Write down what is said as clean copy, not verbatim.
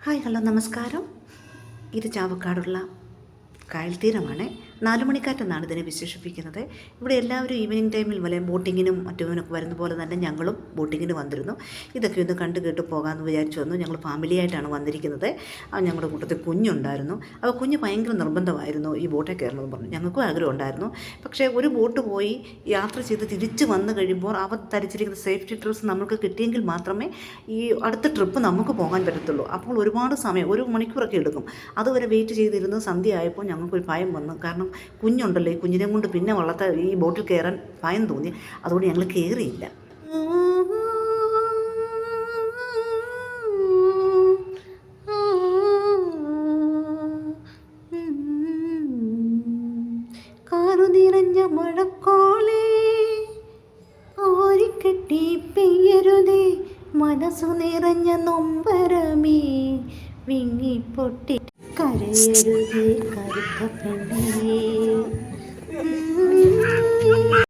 Hi hello നമസ്കാരം. ഇത് ചാവക്കാടുള്ള കായൽ തീരമാണ്. 4 മണിക്കാറ്റെന്നാണ് ഇതിനെ വിശേഷിപ്പിക്കുന്നത്. ഇവിടെ എല്ലാവരും ഈവനിങ് ടൈമിൽ വല്ല ബോട്ടിങ്ങിനും മറ്റുമൊക്കെ വരുന്ന പോലെ തന്നെ ഞങ്ങളും ബോട്ടിങ്ങിന് വന്നിരുന്നു. ഇതൊക്കെ ഒന്ന് കണ്ടു കേട്ട് പോകാമെന്ന് വിചാരിച്ചു വന്നു. ഞങ്ങൾ ഫാമിലിയായിട്ടാണ് വന്നിരിക്കുന്നത്. ഞങ്ങളുടെ കൂട്ടത്തിൽ കുഞ്ഞുണ്ടായിരുന്നു. അപ്പോൾ കുഞ്ഞ് ഭയങ്കര നിർബന്ധമായിരുന്നു ഈ ബോട്ടിൽ കയറണമെന്ന് പറഞ്ഞു. ഞങ്ങൾക്കും ആഗ്രഹം ഉണ്ടായിരുന്നു. പക്ഷേ ഒരു ബോട്ട് പോയി യാത്ര ചെയ്ത് തിരിച്ച് വന്നു കഴിയുമ്പോൾ അവർ ധരിച്ചിരിക്കുന്ന സേഫ്റ്റി ഡ്രസ്സ് നമുക്ക് കിട്ടിയെങ്കിൽ മാത്രമേ ഈ അടുത്ത ട്രിപ്പ് നമുക്ക് പോകാൻ പറ്റത്തുള്ളൂ. അപ്പോൾ ഒരുപാട് സമയം 1 മണിക്കൂറൊക്കെ എടുക്കും. അതുവരെ വെയിറ്റ് ചെയ്തിരുന്ന് സന്ധ്യയായപ്പോൾ ഞങ്ങൾക്കൊരു ഭയം വന്നു. കാരണം കുഞ്ഞുണ്ടല്ലോ, ഈ കുഞ്ഞിനെ കൊണ്ട് പിന്നെ ഈ ബോട്ടിൽ കയറാൻ ഭയം തോന്നി. അതുകൊണ്ട് ഞങ്ങൾ കയറിയില്ല. കാറു നിറഞ്ഞ മഴക്കോളേ ഓരിക്കെട്ടി പെയ്യരുതേ, മനസ്സു നിറഞ്ഞ നൊമ്പരമേ വിങ്ങിപ്പൊട്ടി കരയരുതേ കറുത്ത പെണ്ണേ.